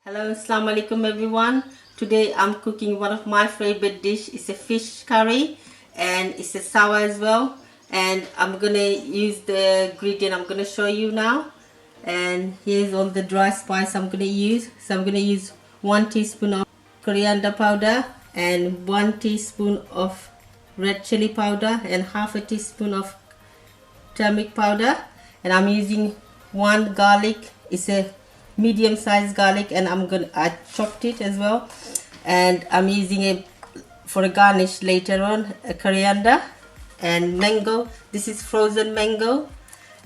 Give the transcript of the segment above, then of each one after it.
Hello, assalamu alaikum everyone. Today I'm cooking one of my favorite dish. It's a fish curry and it's a sour as well. And I'm gonna use the ingredient I'm gonna show you now. And here's all the dry spice I'm gonna use. So I'm gonna use 1 teaspoon of coriander powder and 1 teaspoon of red chili powder and half a teaspoon of turmeric powder. And I'm using 1 garlic. It's a medium sized garlic, and I chopped it as well. And I'm using it for a garnish later on, a coriander and mango. This is frozen mango,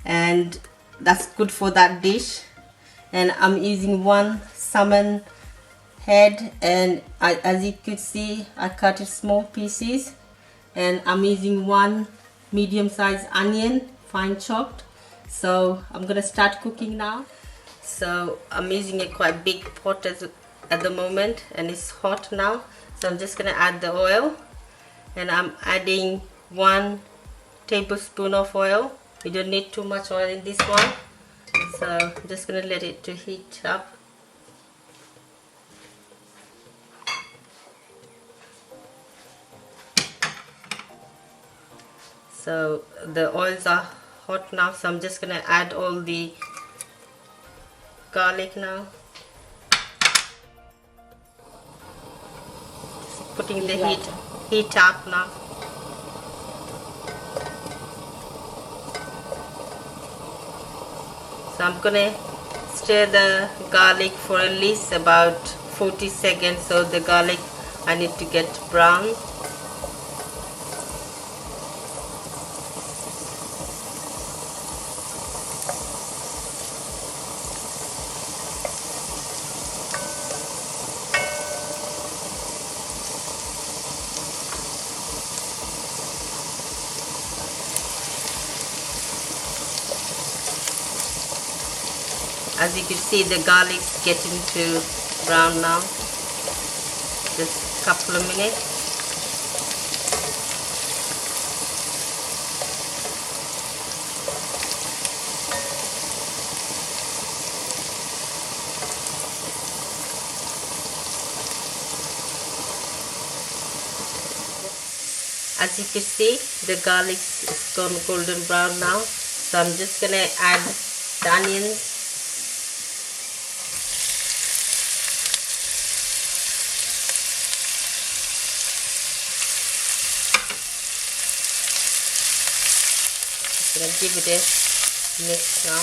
and that's good for that dish. And I'm using 1 salmon head, and as you could see, I cut it small pieces. And I'm using 1 medium sized onion, fine chopped. So I'm gonna start cooking now. So I'm using a quite big pot at the moment, and it's hot now. So I'm just gonna add the oil, and I'm adding 1 tablespoon of oil. You don't need too much oil in this one. So I'm just gonna let it to heat up. So the oils are hot now, so I'm just gonna add all the garlic now. Just putting the heat up now. So I'm gonna stir the garlic for at least about 40 seconds. So the garlic, I need to get brown. As you can see, the garlic's getting to brown now. Just a couple of minutes. As you can see, the garlic is gone golden brown now. So I'm just gonna add the onions. Gonna give it a mix now.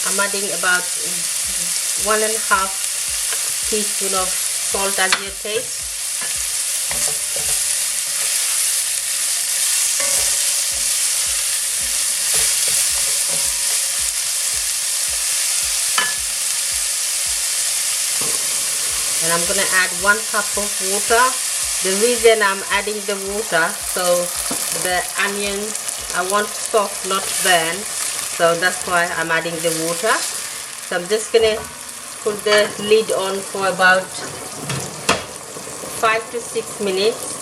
I'm adding about 1.5 teaspoon of salt as your taste. And I'm gonna add 1 cup of water. The reason I'm adding the water, so the onion I want soft, not burn. So that's why I'm adding the water. So I'm just gonna put the lid on for about 5 to 6 minutes.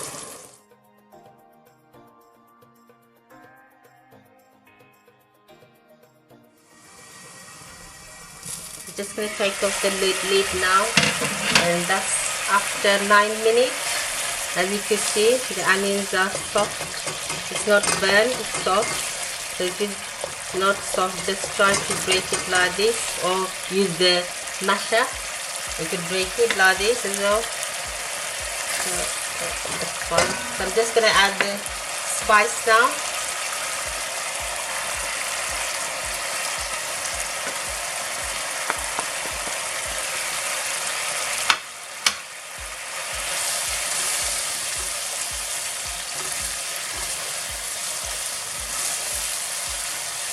Just gonna take off the lid now, and that's after 9 minutes. As you can see, the onions are soft. It's not burned, it's soft. So if it's not soft, just try to break it like this, or use the masher. You could break it like this as well. So that's fine. So I'm just gonna add the spice now.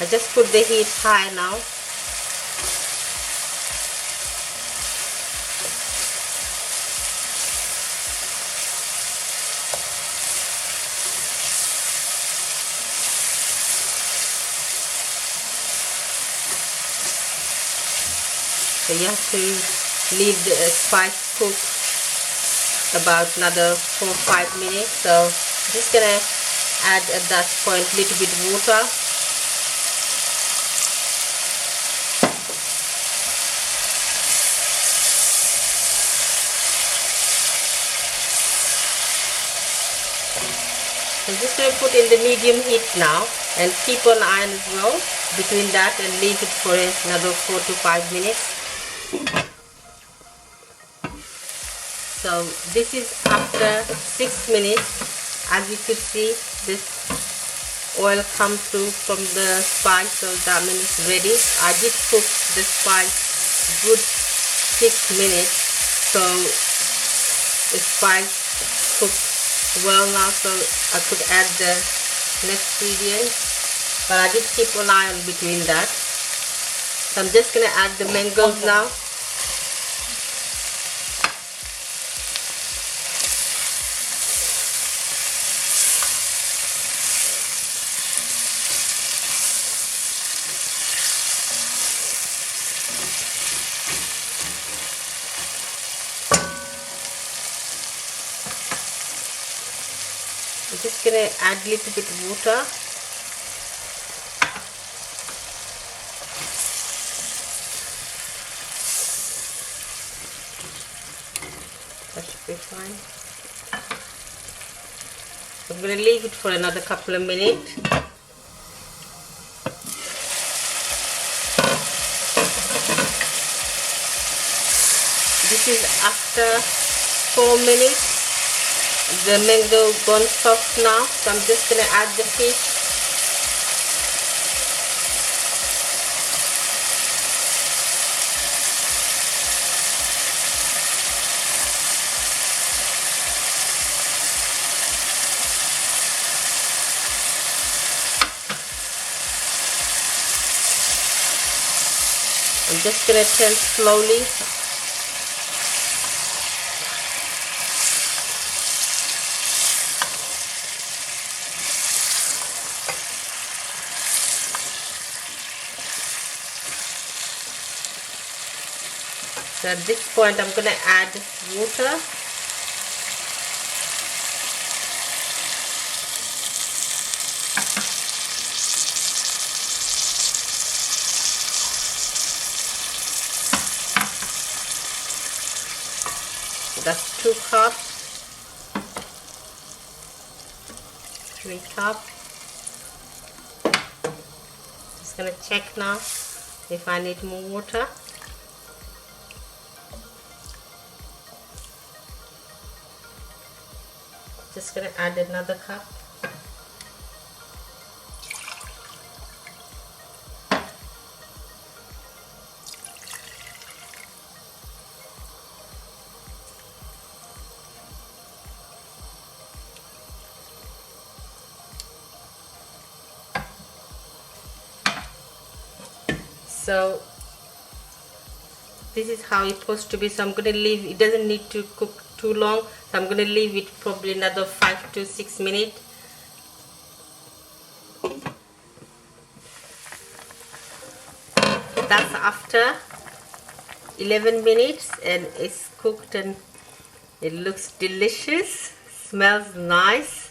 I just put the heat high now. So you have to leave the spice cook about another 4 or 5 minutes. So I'm just gonna add at that point a little bit water. I'm just going to put in the medium heat now and keep on iron as well between that, and leave it for another 4 to 5 minutes. So this is after 6 minutes. As you could see, this oil come through from the spice, so that means it's ready. I did cook the spice good 6 minutes, so the spice cooked well now, so I could add the next ingredient, but I did keep an eye on between that. So I'm just gonna add the mangoes now. I'm just gonna add a little bit of water. That should be fine. So I'm gonna leave it for another couple of minutes. This is after 4 minutes. The mango gone soft now, so I'm just gonna add the fish. I'm just gonna turn slowly. So at this point I'm going to add water. So that's 2 cups, 3 cups. Just going to check now if I need more water. Just gonna add another cup. So this is how it's supposed to be. So I'm gonna leave it. Doesn't need to cook too long, so I'm gonna leave it probably another 5 to 6 minutes. That's after 11 minutes and it's cooked and it looks delicious, smells nice,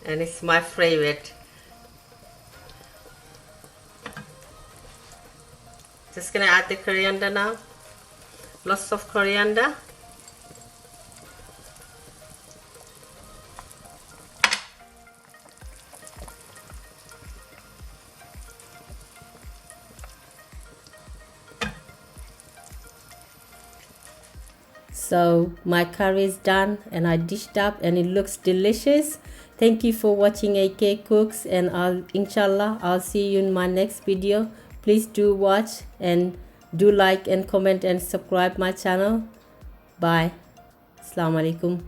and it's my favorite. Just gonna add the coriander now. Lots of coriander. So my curry is done and I dished up and it looks delicious. Thank you for watching AK Cooks, and inshallah I'll see you in my next video. Please do watch and do like and comment and subscribe my channel. Bye. Assalamu alaikum.